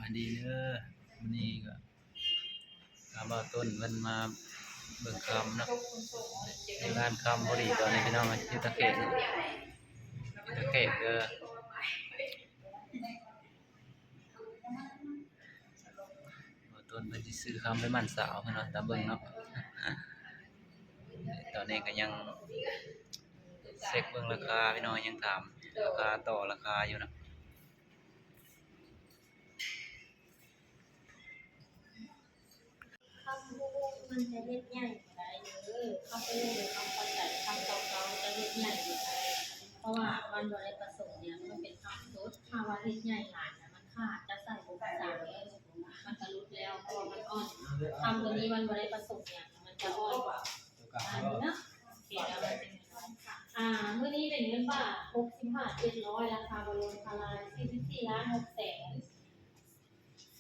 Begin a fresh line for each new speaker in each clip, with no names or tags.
วัสดีเด้อวันนี้ก็บ่าวต้นมันมาเบิ่งคำเนาะในร้านคำพอดีตอนนี้พี่น้องอยู่ตะเกียบเด้อบ่าวต้นเพิ่นสิซื้อคำไปหมั่นสาวพี่น้องตามเบิ่งเนาะตอนนี้ก็ยังเช็คเบิ่งราคาพี่น้องยังถามราคาต่อราคาอยู่นะ
คำพูดมันจะเฮ็ดใหญ่กว่าได้คำพูดหรือคำภาษาคำเก่าๆจะเฮ็ดใหญ่กว่าได้เพราะว่ามันบ่ได้ประสงค์เนี่ยมันเป็นคำสดถ้าว่าเฮ็ดใหญ่หลายนะมันขาดจะใส่ภาษาเลยมันจะรุดแล้วเพราะว่ามันอ่อนคำตัวนี้มันบ่ได้ประสงค์เนี่ยมันจะอ่อนกว่าเนาะโอเคแล้วมันเป็นมื้อนี้เป็นเงินบาท65,700ราคาบรมคารา44,600,000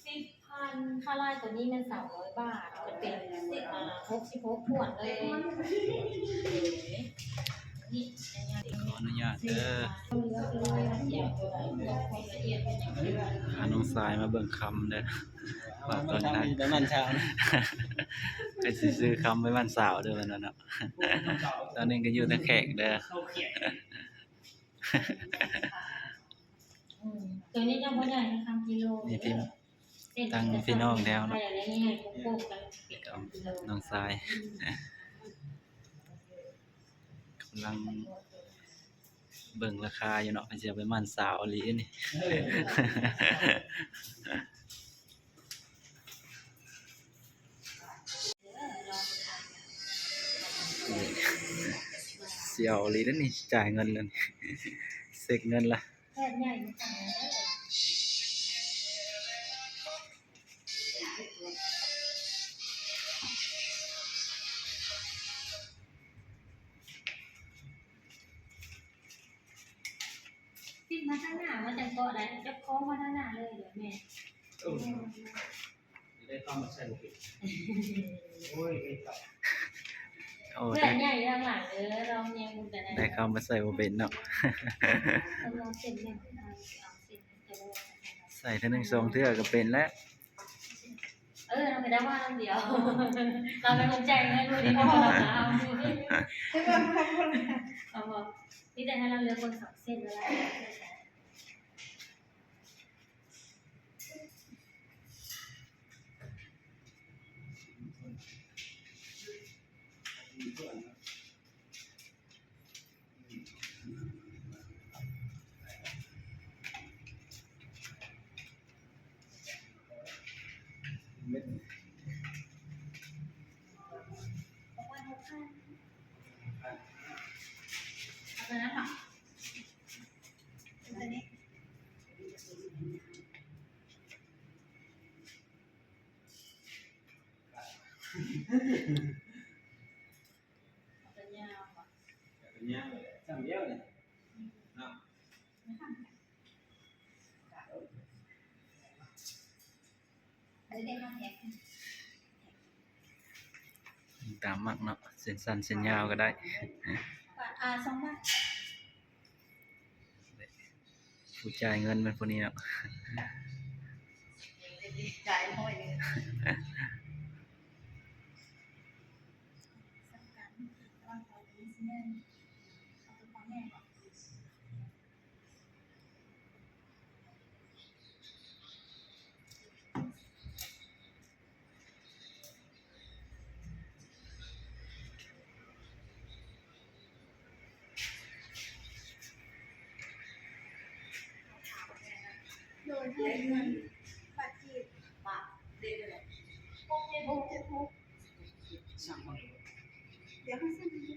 10,000ค่าไล่ตัวนี้มัน300 บาทจะเป็น66ถ้วนเลยนี่
ขออนุญาตเด้อพาน้องทรายมาเบิ่งคำเด้อว่าตอนนั้น
เช้า
ก็สิซื้อคำไปบ้านสาวเด้อวันนั้นเนาะตอนนี้ก็อยู่ตะแขกเด้อ
ตัวนี้ยังบ่ใหญ่นะคะกิโล
นี่ตั้งพี่น้องแล้วเนาะน้องทรายกำลังเบิ่งราคาอยู่เนาะเพิ่นสิเอาไปหมั่นสาวอีหลีนี่เสี่ยวอีหลีเด้อนี่จ่ายเงินแล้วนี่เสกเงินละ
แค่ใหญ่จังติดมาทางหน้ามันจะเกาะได้จะคล้องมาทางหน้าเลยเดี๋ยวแม่
ได้เข้ามาใส่บุกโอ้ยไอ้เก่า
โอ้
เพื่อนใหญ่ทางหลังลองเนี่ยมึงจะ
ได้เข้ามาใส่บ่เป็นเนาะ
ลองเส้นเนี่ยเอาเส้น
ใส่เทื่อนึง2เทื่อก็เป็นแล้ว
เราไปได้ว่าเดียวเราเป็นคนใจเงินดูดีพอเอาดูดิเอาบอกนี่แต่ให้เราเลือกคน2เส้นแล้วเอาไปนะค่ะตัวนี้ตัวยาวค่ะ
เป็นยังไงจำเดียวเนี่ยเนาะ
ตามมักเนาะเส้นสั้นเส้นยาวก็ได้
2 บาท
ผู้จ่ายเงินเป็นคนนี้เนาะ
จ่ายห้อยเลยโดยที่เงินปัจจิบาทเด็ดเลย676
สั่งมา
เดี๋ยวให้เส้นนี้